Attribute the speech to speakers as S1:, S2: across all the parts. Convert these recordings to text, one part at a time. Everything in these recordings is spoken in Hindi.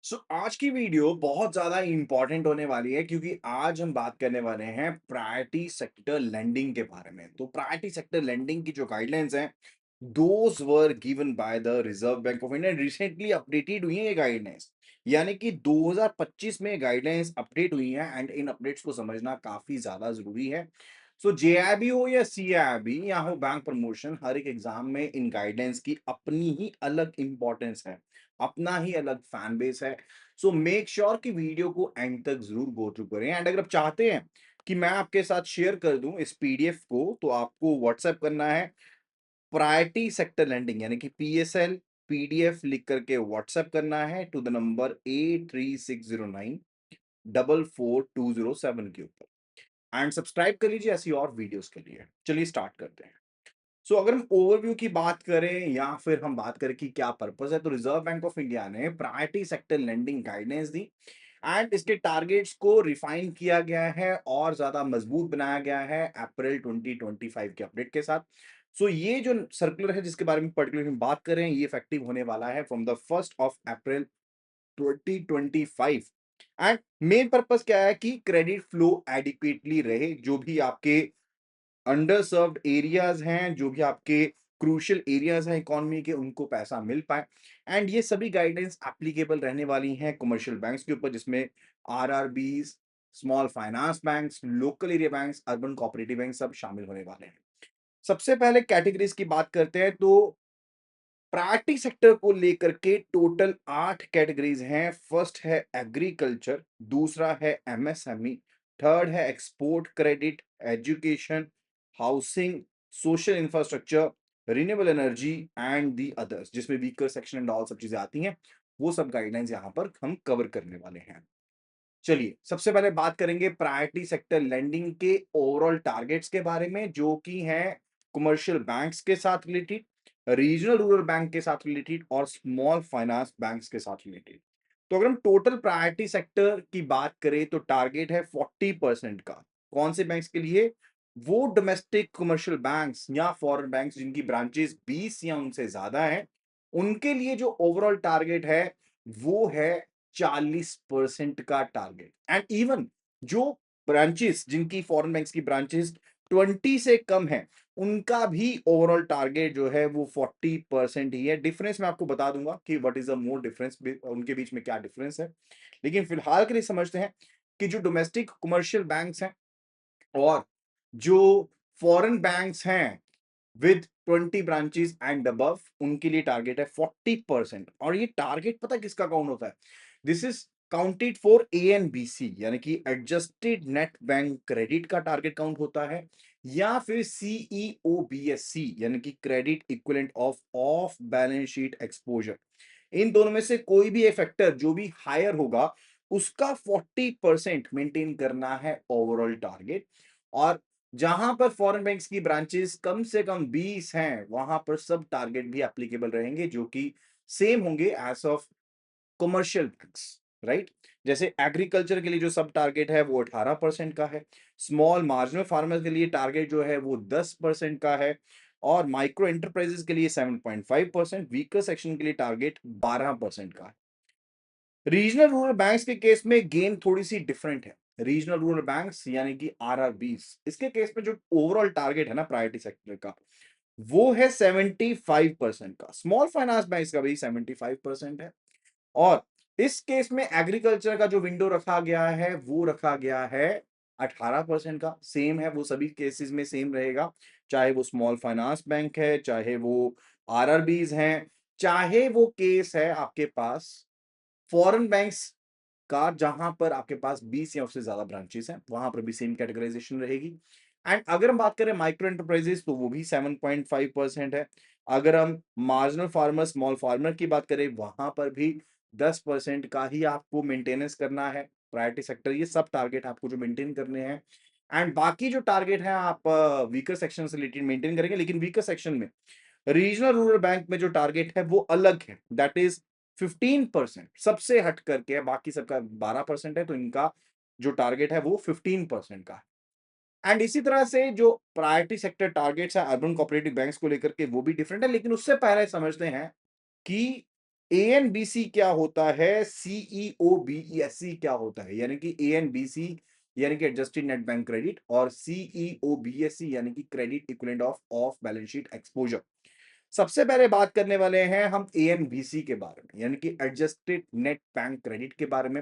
S1: आज की वीडियो बहुत ज़्यादा इम्पोर्टेंट होने वाली है क्योंकि आज हम बात करने वाले हैं प्रायोरिटी सेक्टर लेंडिंग के बारे में। तो प्रायोरिटी सेक्टर लेंडिंग की जो गाइडलाइंस हैं, those were given by the reserve bank of India. Recently updated हुई हैं ये गाइडलाइंस। यानी कि 2025 में गाइडलाइंस अपडेट हुई हैं एंड इन अपडेट्स को समझना काफ़ी ज़्यादा ज़रूरी है। जेआईबी हो या सीआईबी या हो बैंक प्रमोशन, हर एक एग्ज़ाम में इन गाइडलाइंस की अपनी ही अलग इम्पोर्टेंस है, अपना ही अलग फैन बेस है। मेक श्योर कि वीडियो को एंड तक जरूर गो थ्रू करें एंड अगर आप चाहते हैं कि मैं आपके साथ शेयर कर दूं इस पीडीएफ को, तो आपको व्हाट्सएप करना है प्रायोरिटी सेक्टर लैंडिंग यानी कि पीएसएल पीडीएफ लिख करके व्हाट्सएप करना है टू द नंबर 8360944207 के ऊपर एंड सब्सक्राइब कर लीजिए ऐसी और वीडियोस के लिए। चलिए स्टार्ट करते हैं। अगर हम ओवरव्यू की बात करें या फिर हम बात करें कि क्या पर्पस है, तो रिजर्व बैंक ऑफ इंडिया ने priority sector lending guidance the and इसके टारगेट्स को रिफाइन किया गया है और ज्यादा मजबूत बनाया गया है अप्रैल 2025 के अपडेट के साथ। ये जो सर्कुलर है जिसके बारे में पर्टिकुलर हम बात कर रहे हैं, ये इफेक्टिव होने वाला है from the 1 April 2025। And main purpose क्या है कि क्रेडिट फ्लो एडिक्वेटली रहे, जो भी आपके अंडर सर्व्ड एरियाज हैं, जो भी आपके क्रूशियल एरियाज हैं इकोनॉमी के, उनको पैसा मिल पाए। एंड ये सभी गाइडेंस एप्लीकेबल रहने वाली हैं कमर्शियल बैंक्स के ऊपर, जिसमें RRBs, small finance banks, local area banks, urban cooperative bank सब शामिल होने वाले हैं। सबसे पहले कैटेगरीज की बात करते हैं, तो प्रायोरिटी सेक्टर को लेकर के टोटल 8 कैटेगरीज हैं। फर्स्ट है एग्रीकल्चर, दूसरा है एमएसएमई, थर्ड है export credit, education, housing, social infrastructure, renewable energy and the others, जिसमें वीकर सेक्शन एंड ऑल सब चीजें आती हैं। वो सब गाइडलाइंस यहां पर हम कवर करने वाले हैं। चलिए सबसे पहले बात करेंगे प्रायोरिटी सेक्टर लेंडिंग के ओवरऑल टारगेट्स के बारे में, जो कि हैं कमर्शियल बैंक्स के साथ रिलेटेड, रीजनल रूरल बैंक के साथ रिलेटेड और स्मॉल फाइनेंस बैंक्स के साथ रिलेटेड। तो अगर हम टोटल प्रायोरिटी सेक्टर की बात करें तो टारगेट है 40% का। कौन से बैंक्स के लिए? वो डोमेस्टिक कमर्शियल बैंक्स या फॉरेन बैंक्स जिनकी ब्रांचेस 20 या उनसे ज्यादा हैं, उनके लिए जो ओवरऑल टारगेट है वो है 40% का टारगेट। एंड इवन जो ब्रांचेस जिनकी फॉरेन बैंक्स की ब्रांचेस 20 से कम है, उनका भी ओवरऑल टारगेट जो है वो 40% ही है। डिफरेंस मैं आपको बता दूंगा कि what is the more difference, उनके बीच में क्या डिफरेंस है। लेकिन फिलहाल के लिए समझते हैं कि जो डोमेस्टिक कमर्शियल बैंक्स हैं और जो फॉरेन बैंक्स हैं विद 20 ब्रांचेस एंड अबव, उनके लिए टारगेट है 40%। और ये टारगेट पता है किसका काउंट होता है? This is counted for A and B C, यानी कि एडजस्टेड नेट बैंक क्रेडिट का टारगेट काउंट होता है, या फिर सीईओ बी एस सी यानी कि credit equivalent of of balance sheet exposure. इन दोनों में से कोई भी एक फैक्टर जो भी हायर होगा, उसका 40% मेंटेन करना है ओवरऑल टारगेट। और जहां पर फॉरेन बैंक्स की ब्रांचेस कम से कम 20 हैं, वहां पर सब टारगेट भी एप्लीकेबल रहेंगे, जो कि सेम होंगे as of commercial banks, right? जैसे एग्रीकल्चर के लिए जो सब टारगेट है वो 18% का है, स्मॉल मार्जिनल फार्मर के लिए टारगेट जो है वो 10% का है, और माइक्रो एंटरप्राइजेस के लिए 7.5%, वीकर सेक्शन के लिए टारगेट 12% का है। रीजनल रूरल बैंक्स के केस में गेम थोड़ी सी डिफरेंट है। रीजनल रूरल बैंक्स यानी कि आरआरबीस, इसके केस में जो ओवरऑल टारगेट है ना प्रायोरिटी सेक्टर का, वो है 75% का। स्मॉल फाइनेंस बैंक्स का भी 75% है। और इस केस में एग्रीकल्चर का जो विंडो रखा गया है वो रखा गया है 18% का। सेम है, वो सभी केसेस में सेम रहेगा, चाहे वो स्मॉल फाइनेंस बैंक है, चाहे वो आरआरबीज हैं, चाहे वो केस है आपके पास फॉरेन बैंक्स का, जहां पर आपके पास 20 या उससे ज्यादा ब्रांचेस हैं, वहां पर भी सेम कैटेगराइजेशन रहेगी। एंड अगर हम बात करें माइक्रो एंटरप्राइजेस, तो वो भी 7.5% है। अगर हम मार्जिनल फार्मर, स्मॉल फार्मर की बात करें, वहां पर भी 10% का ही आपको मेंटेनेंस करना है प्रायोरिटी सेक्टर। ये सब टारगेट आपको जो मेंटेन करने हैं। एंड बाकी जो टारगेट है आप वीकर सेक्शन से रिलेटेड मेंटेन करेंगे, लेकिन वीकर सेक्शन में रीजनल रूरल बैंक में जो टारगेट है वो अलग है, दैट इज 15%, सबसे हट करके है। बाकी सबका 12% है, तो इनका जो टारगेट है वो 15% का है। एंड इसी तरह से जो प्रायोरिटी सेक्टर टारगेट्स है अर्बन कोऑपरेटिव बैंक्स को लेकर के, वो भी डिफरेंट है। लेकिन उससे पहले समझते हैं कि एएनबीसी क्या होता है, सीईओबीईएससी क्या होता है, यानी कि एएनबीसी यानी कि एडजस्टेड नेट बैंक क्रेडिट और सीईओबीएससी यानी कि credit equivalent of of balance sheet exposure. सबसे पहले बात करने वाले हैं हम एएनबीसी के बारे में, यानी कि एडजस्टेड नेट बैंक क्रेडिट के बारे में।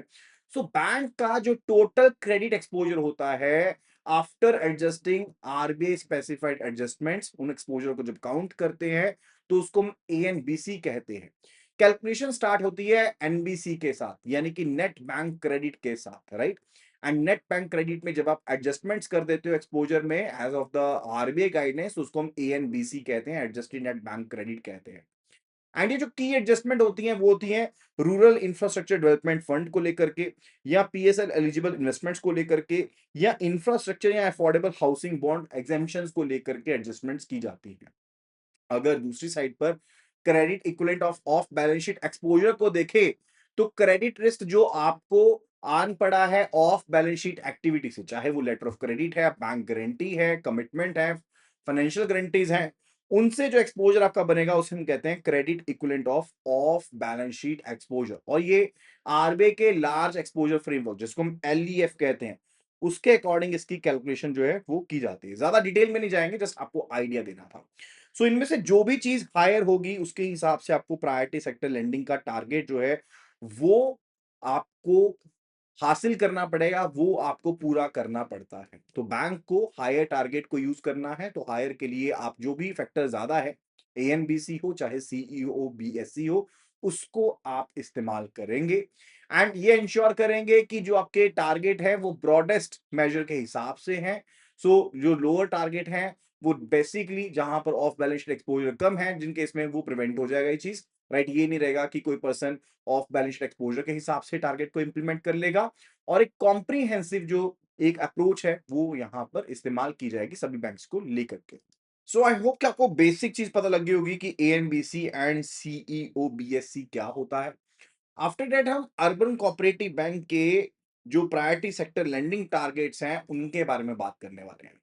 S1: सो बैंक का जो टोटल क्रेडिट एक्सपोजर होता है after adjusting RBI specified adjustments, उन एक्सपोजर को जब काउंट करते हैं तो उसको हम एएनबीसी कहते हैं। कैलकुलेशन स्टार्ट होती है एनबीसी के साथ, यानी कि नेट बैंक क्रेडिट के साथ, right. And net bank credit में जब आप एडजस्टमेंट्स कर देते हो एक्सपोजर में as of the RBI guidance, उसको हम एएनबीसी कहते हैं, एडजस्टेड नेट बैंक क्रेडिट कहते हैं। एंड ये जो की एडजस्टमेंट होती हैं वो होती हैं रूरल इंफ्रास्ट्रक्चर डेवलपमेंट फंड को लेकर के, या पीएसएल एलिजिबल इन्वेस्टमेंट्स को लेकर के, या इंफ्रास्ट्रक्चर या अफोर्डेबल हाउसिंग बॉन्ड एग्जेम्पशंस को लेकर के एडजस्टमेंट्स की जाती है। अगर दूसरी साइड पर credit equivalent of of balance sheet exposure को देखें, तो क्रेडिट रिस्क जो आपको आन पड़ा है ऑफ बैलेंस शीट एक्टिविटी से, चाहे वो लेटर ऑफ क्रेडिट है, बैंक गारंटी है, कमिटमेंट है, फाइनेंशियल गारंटीज हैं, उनसे जो एक्सपोजर आपका बनेगा उसे हम कहते हैं credit equivalent of of balance sheet exposure. और ये आरबीआई के लार्ज एक्सपोजर फ्रेमवर्क जिसको हम एलईएफ कहते हैं, उसके अकॉर्डिंग इसकी कैलकुलेशन जो है वो की जाती है। ज्यादा डिटेल में नहीं जाएंगे, जस्ट आपको आइडिया देना था। सो इनमें से जो भी चीज हायर होगी उसके हिसाब से आपको प्रायोरिटी सेक्टर लेंडिंग का टारगेट जो है वो आपको हासिल करना पड़ेगा, वो आपको पूरा करना पड़ता है। तो बैंक को हायर टारगेट को यूज करना है, तो हायर के लिए आप जो भी फैक्टर ज्यादा है, एएनबीसी हो चाहे सीईओ बीएससी हो, उसको आप इस्तेमाल करेंगे। एंड ये इंश्योर करेंगे कि जो आपके टारगेट है वो ब्रॉडेस्ट मेजर के हिसाब से है। सो जो लोअर टारगेट है वो बेसिकली जहां पर ऑफ बैलेंस शीट एक्सपोजर कम है, जिनके इसमें वो प्रिवेंट हो जाएगा ये चीज, राइट। ये नहीं रहेगा कि कोई person of balance sheet exposure के हिसाब से टारगेट को इंप्लीमेंट कर लेगा, और एक कॉम्प्रिहेंसिव जो एक अप्रोच है वो यहां पर इस्तेमाल की जाएगी सभी बैंक्स को लेकर के। सो आई होप कि आपको बेसिक चीज पता लग गई होगी कि एएनबीसी एंड सीईओ बीएससी क्या होता है। आफ्टर दैट हम अर्बन कोऑपरेटिव बैंक के जो प्रायोरिटी सेक्टर लेंडिंग टारगेट्स हैं उनके बारे में बात करने वाले हैं।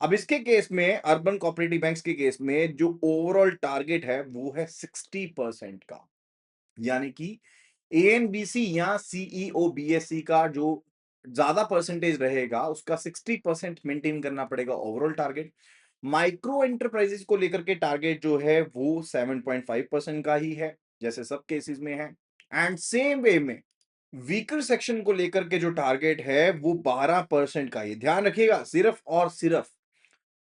S1: अब इसके केस में अर्बन कोऑपरेटिव बैंक्स के केस में जो ओवरऑल टारगेट है वो है 60% का, यानी कि एएनबीसी या सीईओ बीएससी का जो ज्यादा परसेंटेज रहेगा उसका 60% मेंटेन करना पड़ेगा ओवरऑल टारगेट। माइक्रो एंटरप्राइजेस को लेकर के टारगेट जो है वो 7.5% का ही है, जैसे सब केसेस में है। एंड सेम वे में वीकर सेक्शन को लेकर के जो टारगेट है वो 12% का ही, ध्यान रखिएगा। सिर्फ और सिर्फ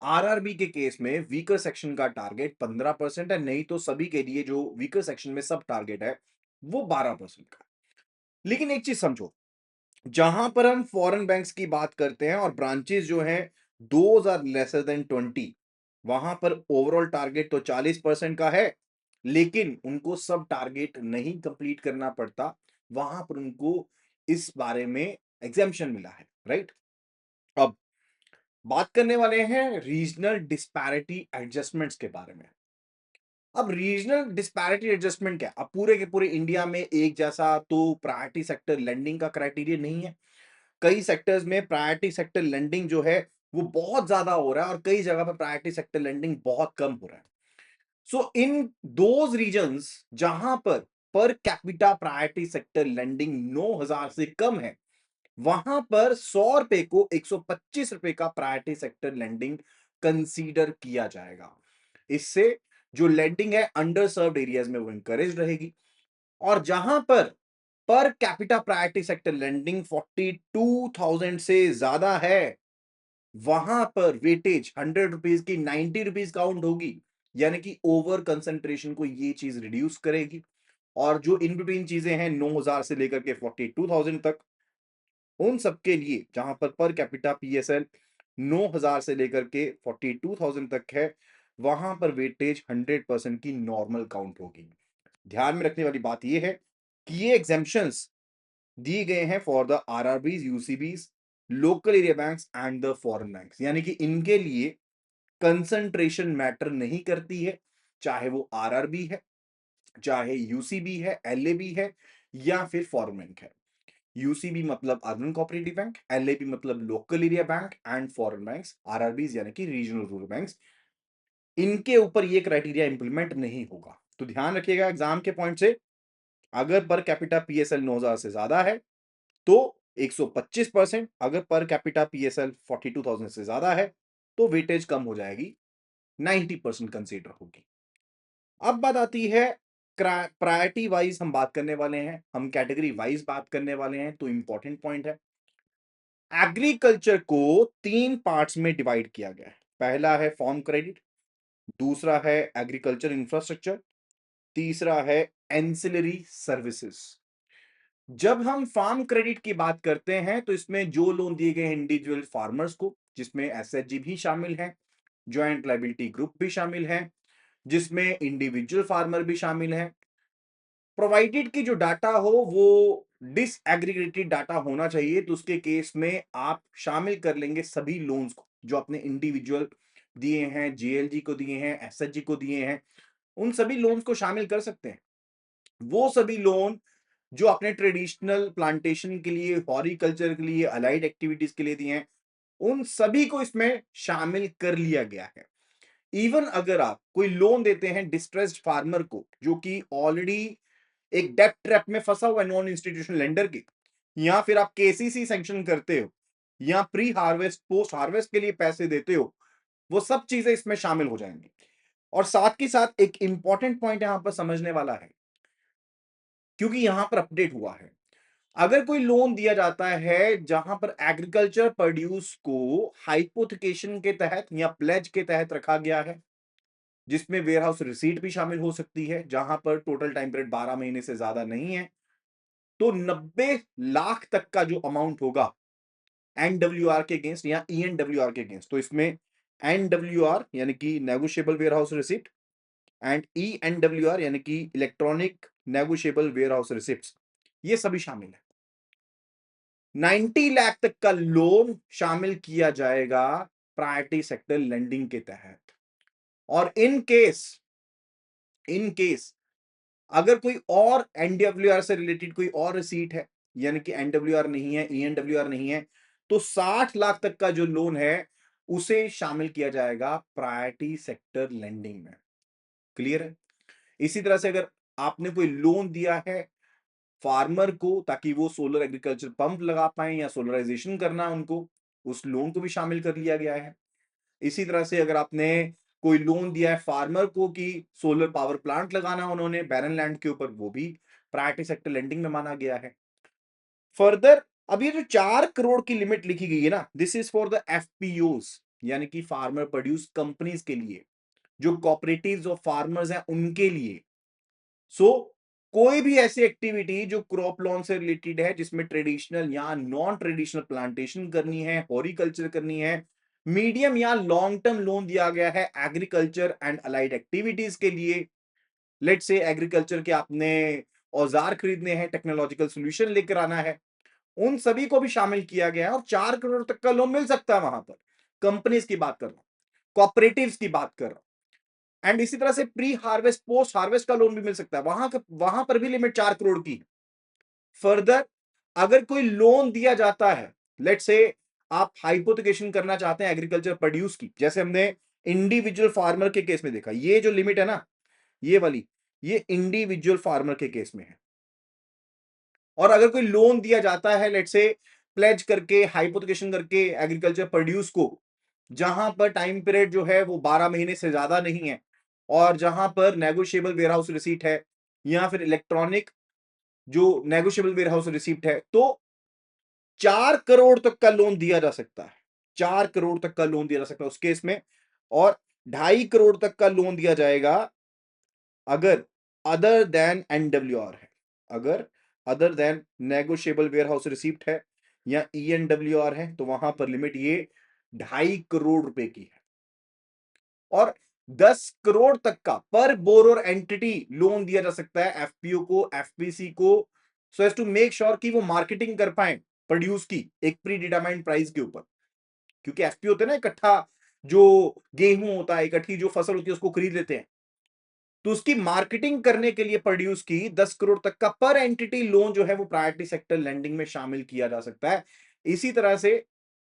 S1: आरआरबी के केस में वीकर सेक्शन का टारगेट 15% है, नहीं तो सभी के लिए जो वीकर सेक्शन में सब टारगेट है वो 12% का। लेकिन एक चीज समझो, जहां पर हम फॉरेन बैंक्स की बात करते हैं और ब्रांचेस जो हैं 2000 <20, वहां पर ओवरऑल टारगेट तो 40% का है, लेकिन उनको सब टारगेट नहीं कंप्लीट करना पड़ता, वहां पर उनको इस बारे में एग्जेम्पशन मिला है, राइट। अब बात करने वाले हैं रीजनल डिस्पैरिटी एडजस्टमेंट्स के बारे में। अब रीजनल डिस्पैरिटी एडजस्टमेंट क्या है? अब पूरे के पूरे इंडिया में एक जैसा तो प्रायोरिटी सेक्टर लेंडिंग का क्राइटेरिया नहीं है। कई सेक्टर्स में प्रायोरिटी सेक्टर लेंडिंग जो है वो बहुत ज्यादा हो रहा है, और कई जगह पर प्रायोरिटी सेक्टर लेंडिंग बहुत कम हो रहा है। सो इन दोज रीजन्स जहां per capita priority sector lending 9,000 से कम है, वहां पर 100 रुपए को 125 रुपए का प्रायोरिटी सेक्टर लेंडिंग कंसीडर किया जाएगा। इससे जो लेंडिंग है अंडर सर्व्ड एरियाज में वो इंकरेज रहेगी। और जहां per capita priority sector lending 42,000 से ज्यादा है, वहां पर वेटेज 100 रुपीज की 90 रुपीज काउंट होगी, यानी कि ओवर कंसेंट्रेशन को ये चीज रिड्यूस करेगी। और जो इन बिटवीन चीजें हैं 9,000 से लेकर के 42,000 तक, उन सबके लिए जहां पर कैपिटा पीएसएल 9,000 से लेकर के 42,000 तक है, वहां पर वेटेज 100% की नॉर्मल काउंट होगी। ध्यान में रखने वाली बात यह है कि ये एग्जेम्पशंस दिए गए हैं for the RRBs, UCBs, local area banks and the foreign banks, यानी कि इनके लिए कंसंट्रेशन मैटर नहीं करती है, चाहे वो आरआरबी है, चाहे यूसीबी है, एलएबी है, या फिर फॉरेन बैंक है। यूसीबी मतलब अर्बन कोऑपरेटिव बैंक, एलएबी मतलब local area bank, and foreign banks RRBs यानी कि रीजनल रूरल बैंक्स, इनके ऊपर ये क्राइटेरिया इंप्लीमेंट नहीं होगा। तो ध्यान रखिएगा एग्जाम के पॉइंट से अगर पर कैपिटा पीएसएल 9,000 से ज्यादा है तो 125%, अगर पर कैपिटा पीएसएल 42,000 से ज्यादा है तो वेटेज कम हो जाएगी, 90% कंसीडर होगी। अब बात आती है प्रायोरिटी वाइज हम बात करने वाले हैं, हम कैटेगरी वाइज बात करने वाले हैं, तो इंपॉर्टेंट पॉइंट है, एग्रीकल्चर को 3 पार्ट्स में डिवाइड किया गया है। पहला है फार्म क्रेडिट, दूसरा है एग्रीकल्चर इंफ्रास्ट्रक्चर, तीसरा है एंसिलरी सर्विसेज। जब हम फार्म क्रेडिट की बात करते हैं तो इसमें जो लोन दिए गए इंडिविजुअल फार्मर्स को, जिसमें एसएचजी भी शामिल है, ज्वाइंट लायबिलिटी ग्रुप भी शामिल है, जिसमें इंडिविजुअल फार्मर भी शामिल है, प्रोवाइडेड की जो डाटा हो वो डिसएग्रीगेटेड डाटा होना चाहिए, तो उसके केस में आप शामिल कर लेंगे सभी लोन्स को जो आपने इंडिविजुअल दिए हैं, जेएलजी को दिए हैं, एसएचजी को दिए हैं, उन सभी लोन्स को शामिल कर सकते हैं। वो सभी लोन जो आपने ट्रेडिशनल प्लांटेशन के लिए, हॉरिकल्चर के लिए, अलाइड एक्टिविटीज के लिए दिए हैं, उन सभी को इसमें शामिल कर लिया गया है। इवन अगर आप कोई लोन देते हैं डिस्ट्रेस्ड फार्मर को जो कि ऑलरेडी एक डेप्ट ट्रैप में फंसा हुआ है नॉन इंस्टीट्यूशनल लेंडर के, या फिर आप केसीसी सैंक्शन करते हो, या प्री हार्वेस्ट पोस्ट हार्वेस्ट के लिए पैसे देते हो, वो सब चीजें इसमें शामिल हो जाएंगी। और साथ के साथ एक इंपॉर्टेंट पॉइंट यहां पर समझने वाला है, क्योंकि यहां पर अपडेट हुआ है, अगर कोई लोन दिया जाता है जहां पर एग्रीकल्चर प्रोड्यूस को हाइपोथिकेशन के तहत या प्लेज के तहत रखा गया है, जिसमें वेयर हाउस रिसीट भी शामिल हो सकती है, जहां पर टोटल टाइम पीरियड 12 महीने से ज्यादा नहीं है, तो 90 लाख तक का जो अमाउंट होगा एनडब्ल्यूआर के अगेंस्ट या ईएनडब्ल्यूआर के अगेंस्ट, तो इसमें एनडब्ल्यूआर यानी कि negotiable warehouse receipt and ENWR यानी कि electronic negotiable warehouse receipt, ये सभी शामिल है। 90 लाख तक का लोन शामिल किया जाएगा प्रायोरिटी सेक्टर लेंडिंग के तहत। और इन केस अगर कोई और एनडब्ल्यूआर से रिलेटेड कोई और रिसीट है, यानी कि एनडब्ल्यूआर नहीं है, ईएनडब्ल्यूआर नहीं है, तो 60 लाख तक का जो लोन है उसे शामिल किया जाएगा प्रायोरिटी सेक्टर लेंडिंग में। क्लियर है? इसी तरह से अगर आपने कोई लोन दिया है फार्मर को ताकि वो सोलर एग्रीकल्चर पंप लगा पाए या सोलराइजेशन करना उनको, उस लोन को भी शामिल कर लिया गया है। इसी तरह से अगर आपने कोई लोन दिया है फार्मर को कि सोलर पावर प्लांट लगाना उन्होंने बैरन लैंड के ऊपर, वो भी प्रायोरिटी सेक्टर लेंडिंग में माना गया है। फर्दर अब ये जो 4 करोड़ की लिमिट लिखी गई है ना, दिस इज फॉर द एफपीओस यानी कि फार्मर प्रोड्यूस कंपनीज के लिए, जो कोऑपरेटिव्स ऑफ फार्मर्स हैं उनके लिए। सो कोई भी ऐसी एक्टिविटी जो क्रॉप लॉन से रिलेटेड है, जिसमें ट्रेडिशनल या नॉन ट्रेडिशनल प्लांटेशन करनी है, हॉरिकल्चर करनी है, मीडियम या लॉन्ग टर्म लोन दिया गया है एग्रीकल्चर एंड अलाइड एक्टिविटीज के लिए, लेट से एग्रीकल्चर के आपने औजार खरीदने हैं, टेक्नोलॉजिकल सॉल्यूशन लेकर आना है, उन सभी को भी शामिल किया गया है। और 4 करोड़ तक का लोन मिल सकता है वहां पर। कंपनीज की बात कर रहा हूं, कॉपरेटिव्स की बात कर रहा हूं, एंड इसी तरह से प्री हार्वेस्ट पोस्ट हार्वेस्ट का लोन भी मिल सकता है, वहां पर भी लिमिट 4 करोड़ की। फर्दर अगर कोई लोन दिया जाता है, लेट से आप हाइपोथिकेशन करना चाहते हैं एग्रीकल्चर प्रोड्यूस की, जैसे हमने इंडिविजुअल फार्मर के केस में देखा, ये जो लिमिट है ना, ये वाली, ये इंडिविजुअल फार्मर के केस में है। और अगर कोई लोन दिया जाता है लेट से प्लेज करके, हाइपोथिकेशन करके एग्रीकल्चर प्रोड्यूस को, जहां पर टाइम पीरियड जो है वो 12 महीने से ज्यादा नहीं है, और जहां पर नेगोशिएबल वेयरहाउस रिसीट है या फिर इलेक्ट्रॉनिक जो नेगोशिएबल वेयरहाउस रिसीप्ट है, तो 4 करोड़ तक का लोन दिया जा सकता है। 4 करोड़ तक का लोन दिया जा सकता है उस केस में। और 2.5 करोड़ तक का लोन दिया जाएगा अगर अदर देन एनडब्ल्यूआर है, अगर other than negotiable warehouse receipt है या ईएनडब्ल्यूआर है, तो वहां पर लिमिट ये 2.5 करोड़ रुपए की है। और 10 करोड़ तक का पर बोरोर एंटिटी लोन दिया जा सकता है एफपीओ को, एफपीसी को, so as to make sure कि वो मार्केटिंग कर पाए प्रोड्यूस की एक प्री डिटरमाइंड प्राइस के ऊपर। क्योंकि एफपीओ होते हैं ना, इकट्ठा जो गेहूं होता है, इकट्ठी जो फसल होती है उसको खरीद लेते हैं, तो उसकी मार्केटिंग करने के लिए प्रोड्यूस की 10 करोड़ तक का पर एंटिटी लोन जो है वो प्रायोरिटी सेक्टर लेंडिंग में शामिल किया जा सकता है। इसी तरह से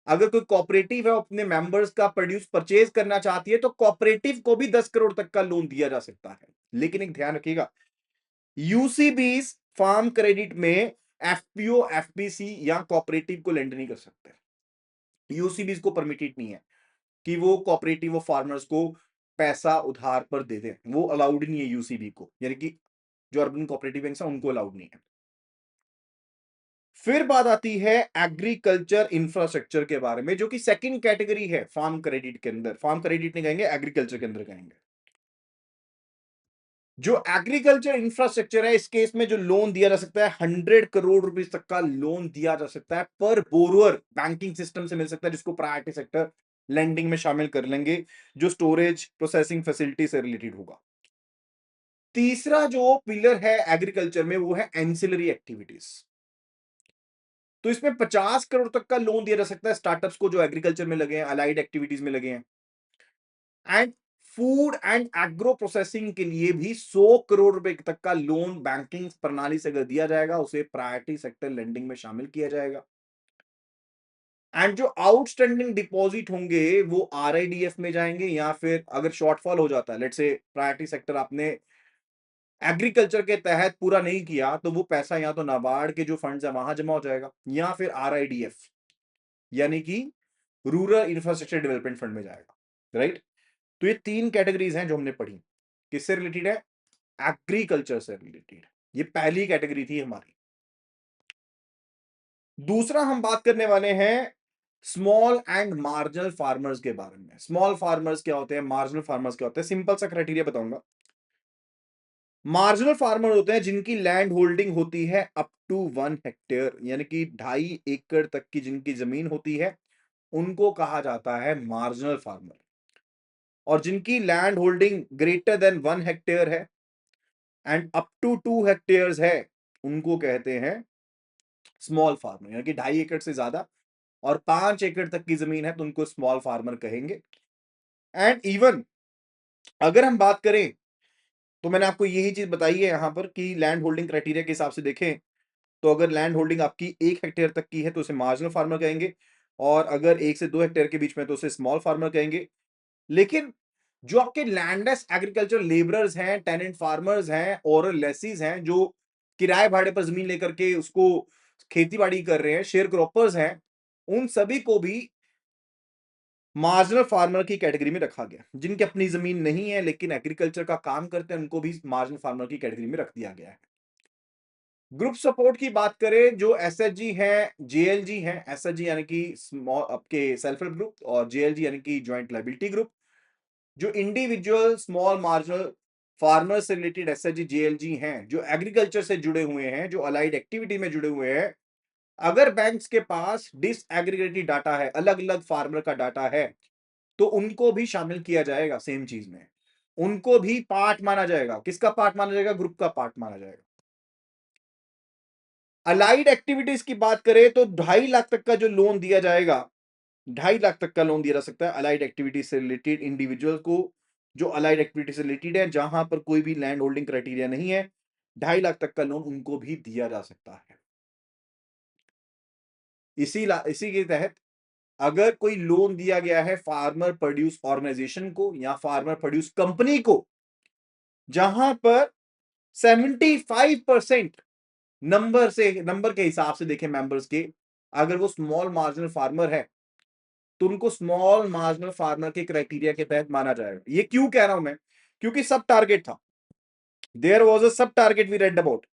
S1: अगर कोई कॉपरेटिव है अपने मेंबर्स का प्रोड्यूस परचेज करना चाहती है, तो कॉपरेटिव को भी 10 करोड़ तक का लोन दिया जा सकता है। लेकिन एक ध्यान रखिएगा, यूसीबीज फार्म क्रेडिट में एफपीओ, एफपीसी या कोऑपरेटिव को लेंड नहीं कर सकते। यूसीबीज को परमिटेड नहीं है कि वो कोऑपरेटिव और फार्मर्स को पैसा उधार पर दे दें, वो अलाउड नहीं है यूसीबी को, यानी कि जो अर्बन कोऑपरेटिव बैंक्स हैं उनको अलाउड नहीं है। फिर बात आती है एग्रीकल्चर इंफ्रास्ट्रक्चर के बारे में, जो कि सेकंड कैटेगरी है फार्म क्रेडिट के अंदर। फार्म क्रेडिट नहीं कहेंगे, एग्रीकल्चर के अंदर कहेंगे। जो एग्रीकल्चर इंफ्रास्ट्रक्चर है, इस केस में जो लोन दिया जा सकता है 100 करोड़ रुपए तक का लोन दिया जा सकता है पर बोरोअर, बैंकिंग सिस्टम से मिल सकता है, जिसको प्रायोरिटी सेक्टर लेंडिंग में शामिल कर लेंगे, जो स्टोरेज प्रोसेसिंग फैसिलिटी से रिलेटेड होगा। तीसरा जो पिलर है एग्रीकल्चर में वो है एंसिलरी एक्टिविटीज। तो इसमें 50 करोड़ तक का लोन दिया जा सकता है स्टार्टअप्स को जो एग्रीकल्चर में लगे हैं, अलाइड एक्टिविटीज में लगे हैं। And food and agro processing के लिए भी 100 करोड़ रुपए तक का लोन बैंकिंग प्रणाली से अगर दिया जाएगा, उसे प्रायोरिटी सेक्टर लेंडिंग में शामिल किया जाएगा। एंड जो आउटस्टैंडिंग डिपॉजिट होंगे वो आरआईडीएफ में जाएंगे, या फिर अगर शॉर्टफॉल हो जाता है, लेट्स से प्रायोरिटी सेक्टर आपने एग्रीकल्चर के तहत पूरा नहीं किया, तो वो पैसा या तो नाबार्ड के जो फंड्स है वहां जमा हो जाएगा, या फिर आरआईडीएफ यानी कि रूरल इंफ्रास्ट्रक्चर डेवलपमेंट फंड में जाएगा। राइट? तो ये तीन कैटेगरीज हैं जो हमने पढ़ी। किससे रिलेटेड है? एग्रीकल्चर से रिलेटेड। ये पहली कैटेगरी थी हमारी। दूसरा हम बात करने वाले हैं स्मॉल एंड मार्जिनल फार्मर्स के बारे में। स्मॉल फार्मर्स क्या होते हैं, मार्जिनल फार्मर्स क्या होते हैं? सिंपल सा क्राइटेरिया बताऊंगा। मार्जिनल फार्मर होते हैं जिनकी लैंड होल्डिंग होती है अप टू 1 हेक्टेयर, यानी कि 2.5 एकड़ तक की जिनकी जमीन होती है, उनको कहा जाता है मार्जिनल फार्मर। और जिनकी land holding greater than 1 hectare है एंड अप टू 2 हेक्टेयर है, उनको कहते हैं स्मॉल फार्मर। यानी कि 2.5 एकड़ से ज्यादा और 5 एकड़ तक की जमीन है तो उनको स्मॉल फार्मर कहेंगे। एंड इवन अगर हम बात करें, तो मैंने आपको यही चीज बताई है यहां पर कि लैंड होल्डिंग क्राइटेरिया के हिसाब से देखें, तो अगर लैंड होल्डिंग आपकी 1 हेक्टेयर तक की है तो उसे मार्जिनल फार्मर कहेंगे, और अगर 1 से 2 हेक्टेयर के बीच में तो उसे स्मॉल फार्मर कहेंगे। लेकिन जो आपके लैंडलेस एग्रीकल्चर लेबरर्स हैं, टेनेंट फार्मर्स हैं और लेसीज हैं, जो किराए भाड़े पर जमीन लेकर के उसको खेती बाड़ी कर रहे हैं, शेयर क्रॉपर्स हैं, उन सभी को भी मार्जिनल फार्मर की कैटेगरी में रखा गया। जिनकी अपनी जमीन नहीं है लेकिन एग्रीकल्चर का काम करते हैं, उनको भी मार्जिनल फार्मर की कैटेगरी में रख दिया गया है। ग्रुप सपोर्ट की बात करें, जो एसएचजी है, जेएलजी है। एसएचजी यानी कि स्मॉल आपके सेल्फ हेल्प ग्रुप, और जेएलजी यानी कि ज्वाइंट लायबिलिटी ग्रुप। जो इंडिविजुअल स्मॉल मार्जिनल फार्मर से रिलेटेड एसएचजी जेएलजी हैं, जो एग्रीकल्चर से जुड़े हुए हैं, जो अलाइड एक्टिविटी में जुड़े हुए हैं, अगर बैंक्स के पास डिसएग्रीगेटेड डाटा है, अलग अलग फार्मर का डाटा है, तो उनको भी शामिल किया जाएगा सेम चीज में। उनको भी पार्ट माना जाएगा। किसका पार्ट माना जाएगा? ग्रुप का पार्ट माना जाएगा। अलाइड एक्टिविटीज की बात करें तो 2.5 लाख तक का जो लोन दिया जाएगा, 2.5 लाख तक का लोन दिया जा सकता है अलाइड एक्टिविटीज से रिलेटेड इंडिविजुअल को, जो अलाइड एक्टिविटी से रिलेटेड है, जहां पर कोई भी लैंड होल्डिंग क्राइटेरिया नहीं है, 2.5 लाख तक का लोन उनको भी दिया जा सकता है। इसी के तहत अगर कोई लोन दिया गया है फार्मर प्रोड्यूस ऑर्गेनाइजेशन को या फार्मर प्रोड्यूस कंपनी को, जहां पर 75% नंबर के हिसाब से देखें मेंबर्स के, अगर वो स्मॉल मार्जिनल फार्मर है, तो उनको स्मॉल मार्जिनल फार्मर के क्राइटेरिया के तहत माना जाएगा। ये क्यों कह रहा हूं मैं? क्योंकि सब टारगेट था। देयर वॉज अ सब टारगेट वी रेड अबाउट।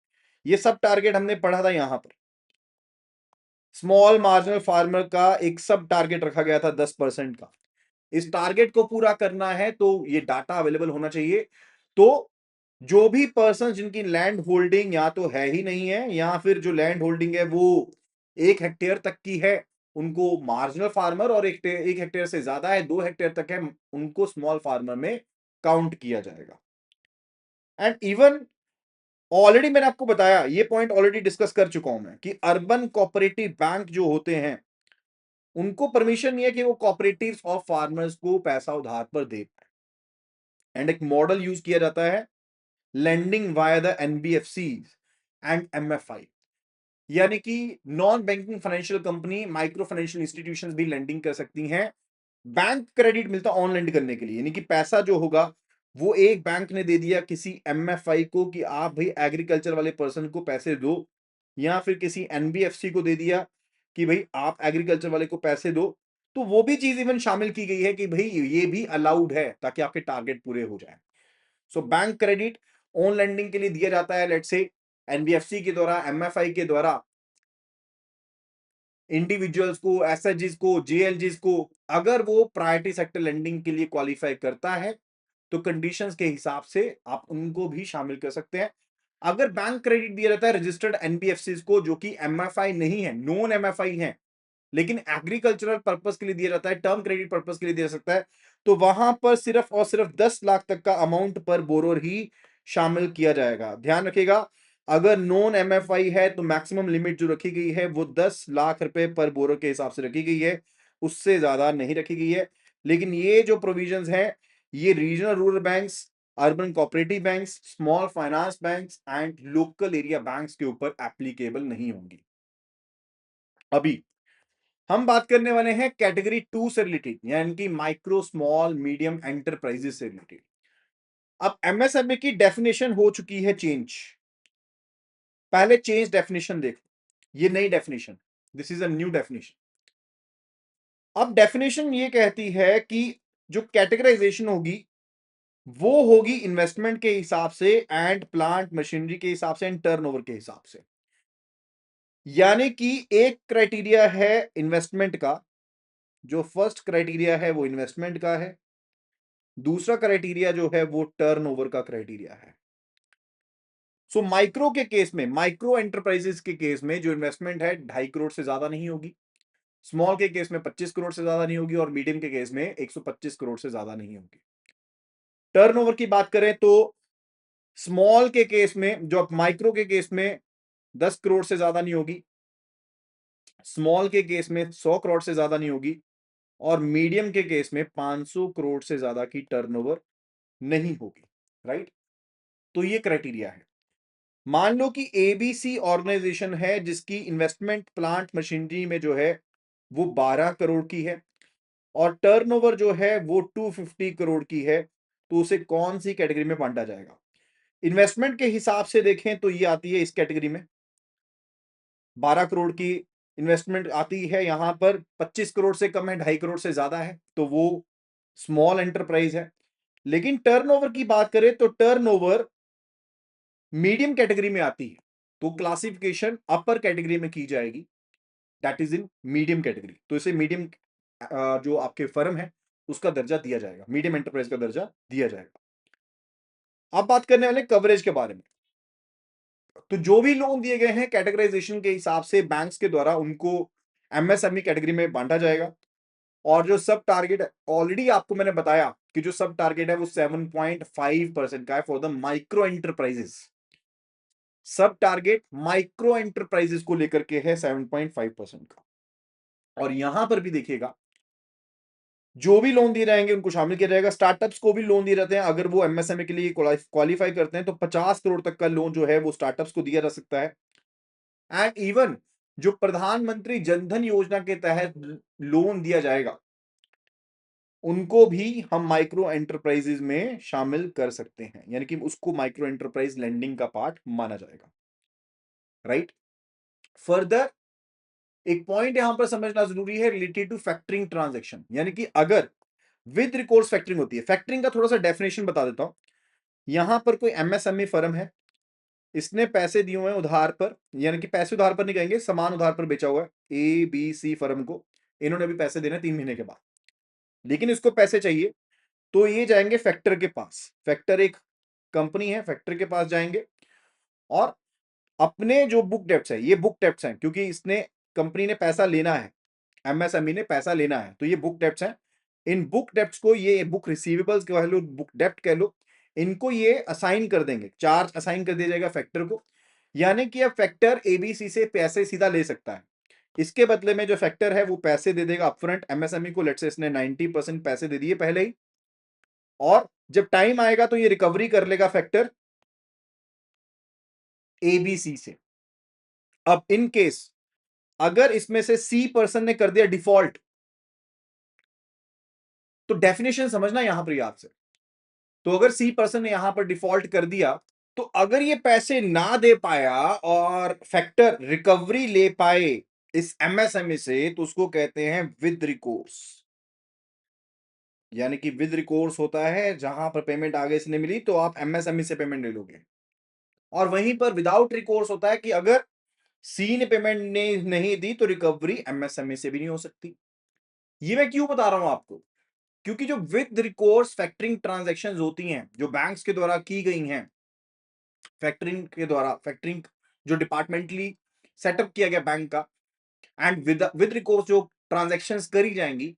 S1: ये सब टारगेट हमने पढ़ा था यहां पर। स्मॉल मार्जिनल फार्मर का एक सब टारगेट रखा गया था 10% का। इस टारगेट को पूरा करना है तो ये डाटा अवेलेबल होना चाहिए। तो जो भी पर्सन जिनकी लैंड होल्डिंग या तो है ही नहीं है, या फिर जो लैंड होल्डिंग है वो 1 हेक्टेयर तक की है, उनको मार्जिनल फार्मर, और 1 हेक्टेयर से ज्यादा है, 2 हेक्टेयर तक है, उनको स्मॉल फार्मर में काउंट किया जाएगा। एंड इवन ऑलरेडी मैंने आपको बताया, ये पॉइंट ऑलरेडी डिस्कस कर चुका हूं मैं, कि अर्बन कोऑपरेटिव बैंक जो होते हैं, उनको परमिशन नहीं है कि वो कोऑपरेटिव्स ऑफ फार्मर्स को पैसा उधार पर दे। एंड एक मॉडल यूज किया जाता है lending via the NBFC and MFI, यानी कि non banking financial company, micro financial institutions भी लेंडिंग कर सकती हैं। बैंक क्रेडिट मिलता है ऑन लेंड करने के लिए, यानी कि पैसा जो होगा वो एक बैंक ने दे दिया किसी एमएफआई को कि आप भाई एग्रीकल्चर वाले पर्सन को पैसे दो, या फिर किसी एनबीएफसी को दे दिया कि भाई आप एग्रीकल्चर वाले को पैसे दो, तो वो भी चीज इवन शामिल की गई है कि भाई ये भी अलाउड है ताकि आपके टारगेट पूरे हो जाए। So bank credit on lending के लिए दिया जाता है, लेट्स से एनबीएफसी के द्वारा, एमएफआई के द्वारा, इंडिविजुअल्स को, एसएचजीज को, जेएलजीज को। अगर वो प्रायोरिटी सेक्टर लेंडिंग के लिए क्वालिफाई करता है तो कंडीशंस के हिसाब से आप उनको भी शामिल कर सकते हैं। अगर बैंक क्रेडिट दिया जाता है रजिस्टर्ड एनबीएफसी को जो कि एमएफआई नहीं है, नॉन एमएफआई है, लेकिन एग्रीकल्चरल पर्पस के लिए दिया जाता है, टर्म क्रेडिट पर्पस के लिए दिया सकता है, तो वहां पर सिर्फ और सिर्फ 10 लाख तक का अमाउंट पर बोरोर ही शामिल किया जाएगा। ध्यान रखिएगा, अगर नॉन एमएफआई है तो मैक्सिमम लिमिट जो रखी गई है वो 10 लाख रुपए पर बोरोर के हिसाब से रखी गई है, उससे ज्यादा नहीं रखी गई है। लेकिन ये जो प्रोविजंस हैं ये regional rural banks, urban cooperative banks, small finance banks and local area banks के ऊपर एप्लीकेबल नहीं होंगी। अभी हम बात करने वाले हैं कैटेगरी 2 से रिलेटेड, यानी कि माइक्रो स्मॉल मीडियम एंटरप्राइजेस से रिलेटेड। अब एमएसएमई की डेफिनेशन हो चुकी है चेंज। पहले चेंज डेफिनेशन देखो, ये नई definition, this is a new definition. अब डेफिनेशन ये कहती है कि जो कैटेगराइजेशन होगी वो होगी इन्वेस्टमेंट के हिसाब से एंड प्लांट मशीनरी के हिसाब से एंड टर्नओवर के हिसाब से। यानी कि एक क्राइटेरिया है इन्वेस्टमेंट का, जो फर्स्ट क्राइटेरिया है वो इन्वेस्टमेंट का है, दूसरा क्राइटेरिया जो है वो टर्नओवर का क्राइटेरिया है। सो माइक्रो के केस में, माइक्रो एंटरप्राइजेस के केस में जो इन्वेस्टमेंट है 2.5 करोड़ से ज्यादा नहीं होगी, स्मॉल के केस में 25 करोड़ से ज्यादा नहीं होगी, और मीडियम के केस में 125 करोड़ से ज्यादा नहीं होगी। टर्नओवर की बात करें तो स्मॉल के केस में, जो माइक्रो के केस में 10 करोड़ से ज्यादा नहीं होगी, स्मॉल के केस में 100 करोड़ से ज्यादा नहीं होगी, और मीडियम के केस में 500 करोड़ से ज्यादा की टर्नओवर नहीं होगी। राइट, तो ये क्राइटेरिया है। मान लो कि एबीसी ऑर्गेनाइजेशन है जिसकी इन्वेस्टमेंट प्लांट मशीनरी में जो है वो 12 करोड़ की है, और टर्नओवर जो है वो 250 करोड़ की है, तो उसे कौन सी कैटेगरी में बांटा जाएगा? इन्वेस्टमेंट के हिसाब से देखें तो ये आती है इस कैटेगरी में, 12 करोड़ की इन्वेस्टमेंट आती है यहां पर, 25 करोड़ से कम है, 2.5 करोड़ से ज्यादा है तो वो स्मॉल एंटरप्राइज है। लेकिन टर्नओवर की बात करें तो टर्नओवर मीडियम कैटेगरी में आती है, तो क्लासिफिकेशन अपर कैटेगरी में की जाएगी, that is in medium category, तो इसे मीडियम जो आपके फर्म है उसका दर्जा दिया जाएगा, मीडियम एंटरप्राइज का दर्जा दिया जाएगा। अब बात करने वाले कवरेज के बारे में। तो जो भी लोन दिए गए हैं कैटेगराइजेशन के हिसाब से बैंक्स के द्वारा उनको एमएसएमई कैटेगरी में बांटा जाएगा, और जो सब टारगेट ऑलरेडी आपको मैंने बताया कि जो सब टारगेट है वो 7.5% का है फॉर द माइक्रो एंटरप्राइजेस। सब टारगेट माइक्रो एंटरप्राइजेस को लेकर के है 7.5% का। और यहां पर भी देखिएगा जो भी लोन दिए जाएंगे उनको शामिल किया जाएगा। स्टार्टअप्स को भी लोन दिए जाते हैं, अगर वो एमएसएमई के लिए क्वालिफाई करते हैं तो 50 करोड़ तक का लोन जो है वो स्टार्टअप्स को दिया जा सकता है। एंड इवन जो प्रधानमंत्री जनधन योजना के तहत लोन दिया जाएगा उनको भी हम माइक्रो एंटरप्राइजेज में शामिल कर सकते हैं, यानी कि उसको माइक्रो एंटरप्राइज लेंडिंग का पार्ट माना जाएगा। राइट, फर्दर एक पॉइंट यहां पर समझना जरूरी है रिलेटेड टू फैक्टरिंग ट्रांजैक्शन, यानी कि अगर विद रिकोर्स फैक्टरिंग होती है। फैक्टरिंग का थोड़ा सा डेफिनेशन बता देता हूं। यहां पर कोई एमएसएमई फर्म है, इसने पैसे दिए हुए हैं उधार पर, यानी कि पैसे उधार पर नहीं कहेंगे, सामान उधार पर बेचा हुआ है ए बी सी फर्म को, इन्होंने अभी पैसे देने 3 महीने के बाद, लेकिन इसको पैसे चाहिए तो ये जाएंगे फैक्टर के पास। फैक्टर एक कंपनी है, फैक्टर के पास जाएंगे और अपने जो बुक डेप्ट्स है, ये बुक डेप्ट्स हैं क्योंकि इसने कंपनी ने पैसा लेना है, एमएसएमई ने पैसा लेना है, तो ये बुक डेप्ट्स हैं। इन बुक डेप्ट्स को, ये बुक रिसीवेबल्स कह लो, बुक डेप्ट कह लो, इनको ये असाइन कर देंगे, चार्ज असाइन कर दिया जाएगा फैक्टर को, यानी कि अब फैक्टर एबीसी से पैसे सीधा ले सकता है। इसके बदले में जो फैक्टर है वो पैसे दे देगा अपफ्रंट एमएसएमई को, लेट्स से इसने 90% पैसे दे दिए पहले ही, और जब टाइम आएगा तो ये रिकवरी कर लेगा फैक्टर एबीसी से। अब इन केस अगर इसमें से सी पर्सन ने कर दिया डिफॉल्ट, तो डेफिनेशन समझना यहां पर याद से, तो अगर सी पर्सन ने यहां पर डिफॉल्ट कर दिया, तो अगर ये पैसे ना दे पाया और फैक्टर रिकवरी ले पाए इस एमएसएमई से, तो उसको कहते हैं विद रिकोर्स। यानी कि विद रिकोर्स होता है जहां पर पेमेंट आगे से नहीं मिली तो आप एमएसएमई से पेमेंट ले लोगे, और वहीं पर विदाउट रिकोर्स होता है कि अगर सी ने पेमेंट नहीं दी तो रिकवरी एमएसएमई से भी नहीं हो सकती। ये मैं क्यों बता रहा हूं आपको, क्योंकि जो विद रिकोर्स फैक्टरिंग ट्रांजैक्शंस होती हैं जो बैंक्स के द्वारा की गई हैं, फैक्टरिंग जो डिपार्टमेंटली सेटअप किया गया बैंक का, एंड विद रिकोर्स जो ट्रांजैक्शंस करी जाएंगी,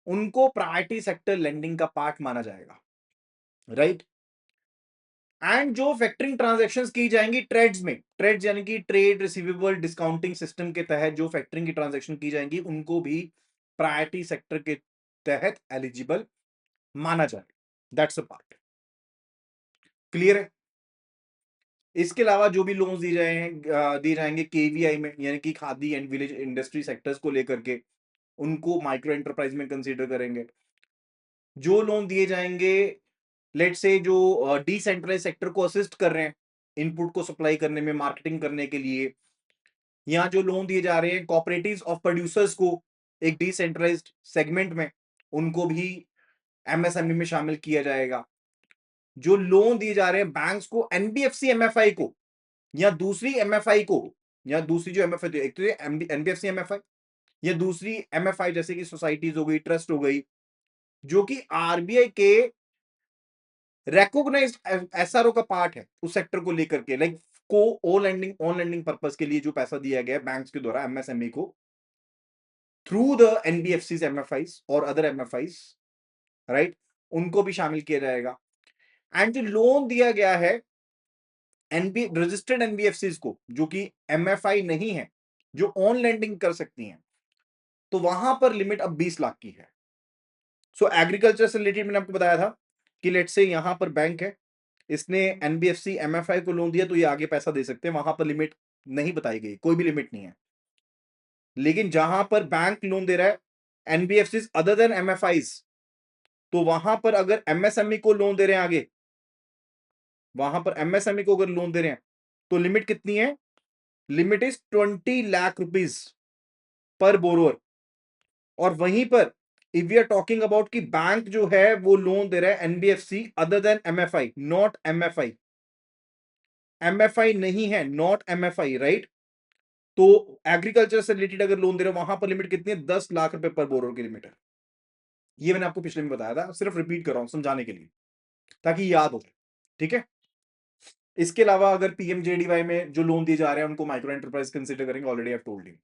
S1: उनको प्रायोरिटी सेक्टर लेंडिंग का पार्ट माना जाएगा, राइट। एंड जो फैक्टरिंग ट्रांजैक्शंस की जाएंगी ट्रेड्स में, ट्रेड्स यानी कि ट्रेड रिसीवेबल डिस्काउंटिंग सिस्टम के तहत जो फैक्टरिंग की ट्रांजैक्शन की जाएंगी, उनको भी प्रायोरिटी सेक्टर के तहत एलिजिबल माना जाएगा। That's a part. क्लियर है। इसके अलावा जो भी लोन्स दिए जाएंगे केवीआई में, यानी कि khadi and village industry sectors को लेकर के, उनको माइक्रो एंटरप्राइज में कंसीडर करेंगे। जो लोन दिए जाएंगे लेट से जो डिसेंट्रलाइज सेक्टर को असिस्ट कर रहे हैं इनपुट को सप्लाई करने में, मार्केटिंग करने के लिए, या जो लोन दिए जा रहे हैं कोऑपरेटिव्स ऑफ प्रोड्यूसर्स को एक डिसेंट्रलाइज्ड सेगमेंट में, उनको भी एमएसएमई में शामिल किया जाएगा। जो लोन दिए जा रहे हैं बैंक्स को एनबीएफसी एमएफआई को, या दूसरी एमएफआई को, या दूसरी जो एमएफआई, एक तो एनबीएफसी एमएफआई या दूसरी एमएफआई जैसे कि सोसाइटीज हो गई, ट्रस्ट हो गई, जो कि आरबीआई के रेकोगनाइज्ड एसआरओ का पार्ट है उस सेक्टर को लेकर के, लाइक को ऑन लैंडिंग पर्पस के लिए जो पैसा दिया गया बैंक्स के द्वारा एमएसएमई को थ्रू द एनबीएफसीज एमएफआईज और अदर एमएफआईज, राइट, उनको भी शामिल किया जाएगा। एंड जो लोन दिया गया है एनबी रजिस्टर्ड एनबीएफसीज को, जो कि एमएफआई नहीं है, जो ऑन लैंडिंग कर सकती हैं, तो वहां पर लिमिट अब 20 लाख की है। सो एग्रीकल्चर से रिलेटेड मैंने आपको बताया था कि लेट से यहां पर बैंक है, इसने एनबीएफसी एमएफआई को लोन दिया तो ये आगे पैसा दे सकते हैं, वहां पर लिमिट नहीं बताई गई, कोई भी लिमिट नहीं है। लेकिन जहां पर बैंक लोन दे रहा है एनबीएफसी अदर देन एमएफआईज, तो वहां पर अगर एमएसएमई को लोन दे रहे हैं आगे, वहां पर एमएसएमई को अगर लोन दे रहे हैं तो लिमिट कितनी है, limit is 20 lakh rupees per borrower. और वहीं पर if we are talking about कि बैंक जो है वो लोन दे रहा है NBFC other than MFI, not MFI, MFI नहीं है, नॉट एमएफआई, राइट। तो एग्रीकल्चर से रिलेटेड अगर लोन दे रहे हो वहां पर लिमिट कितनी है, 10 लाख रुपए पर बोरोर की लिमिट है। ये मैंने आपको पिछले में बताया था, सिर्फ रिपीट कर रहा हूं समझाने के लिए ताकि याद हो जाए, ठीक है। इसके अलावा अगर पीएमजेडीवाई में जो लोन दिए जा रहे हैं उनको माइक्रो एंटरप्राइज कंसीडर करेंगे, already I told you.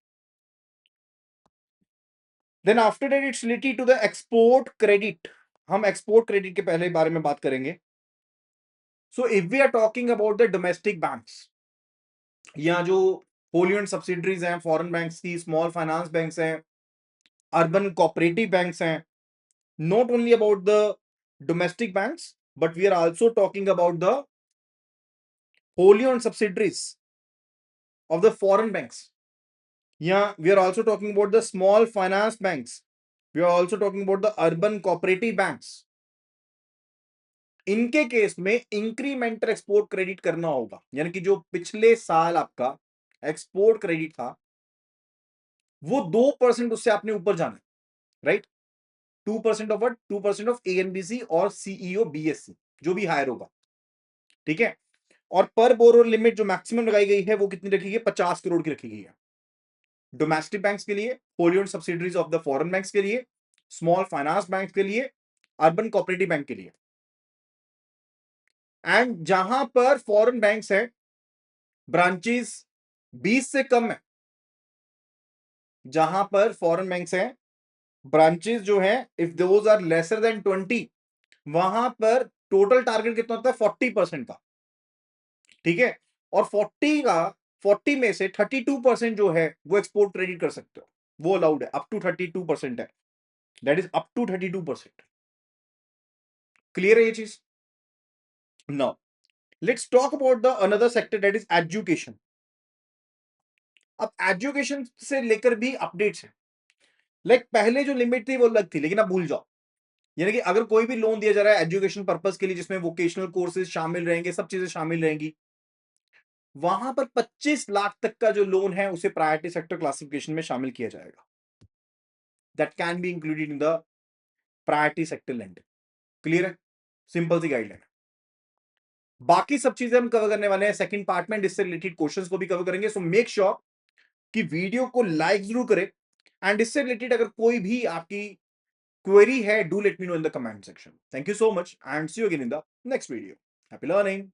S1: Then after that it's related to the export credit. हम एक्सपोर्ट क्रेडिट के पहले बारे में बात करेंगे। So if we are talking about the domestic banks, या जो होली ओन्ड सब्सिडरीज हैं फॉरेन बैंक्स की, स्मॉल फाइनेंस बैंक्स हैं, अर्बन कोऑपरेटिव बैंक्स हैं, not only about the domestic banks, but we are also talking about the wholly owned subsidiaries of the foreign banks. Yeah, we are also talking about the small finance banks. We are also talking about the urban cooperative banks. इनके केस में इंक्रीमेंटल एक्सपोर्ट क्रेडिट करना होगा, यानी कि जो पिछले साल आपका एक्सपोर्ट क्रेडिट था वो 2% उससे आपने ऊपर जाना है, राइट। 2% ऑफ व्हाट, 2% ऑफ एएनबीसी और सीईओ बीएससी जो भी हायर होगा, ठीक है। और पर बोरोर लिमिट जो मैक्सिमम लगाई गई है वो कितनी रखी गई है, 50 करोड़ की रखी गई है डोमेस्टिक बैंक्स के लिए, Holi owned subsidiaries of the foreign banks के लिए, स्मॉल फाइनेंस बैंक के लिए, अर्बन कोऑपरेटिव बैंक के लिए। एंड जहां पर फॉरेन बैंक्स है ब्रांचेस 20 से कम है, जहां पर फॉरेन बैंक्स है ब्रांचेस जो है if those are lesser than 20, वहां पर टोटल टारगेट कितना होता है 40% का, ठीक है। और 40 में से 32% जो है वो एक्सपोर्ट क्रेडिट कर सकते हो, वो अलाउड है, अप टू 32% है, that is up to 32%। Clear है ये चीज। Now let's talk about the another sector that is education. अब एजुकेशन से लेकर भी अपडेट्स है, लाइक पहले जो लिमिट थी वो अलग थी, लेकिन अब भूल जाओ, यानी कि अगर कोई भी लोन दिया जा रहा है एजुकेशन पर्पस के लिए जिसमें वोकेशनल कोर्सेज शामिल रहेंगे, सब चीजें शामिल रहेंगी, वहां पर 25 लाख तक का जो लोन है उसे प्रायोरिटी सेक्टर क्लासिफिकेशन में शामिल किया जाएगा। That can be included in the priority sector lending. Clear है? सिंपल सी गाइडलाइन। बाकी सब चीजें हम कवर करने वाले हैं सेकंड पार्ट में, इससे रिलेटेड क्वेश्चंस को भी कवर करेंगे। सो मेक श्योर कि वीडियो को लाइक जरूर करें, एंड इससे रिलेटेड अगर कोई भी आपकी क्वेरी है, do let me know in the comment section. Thank you so much and see you again in the next video. Happy learning.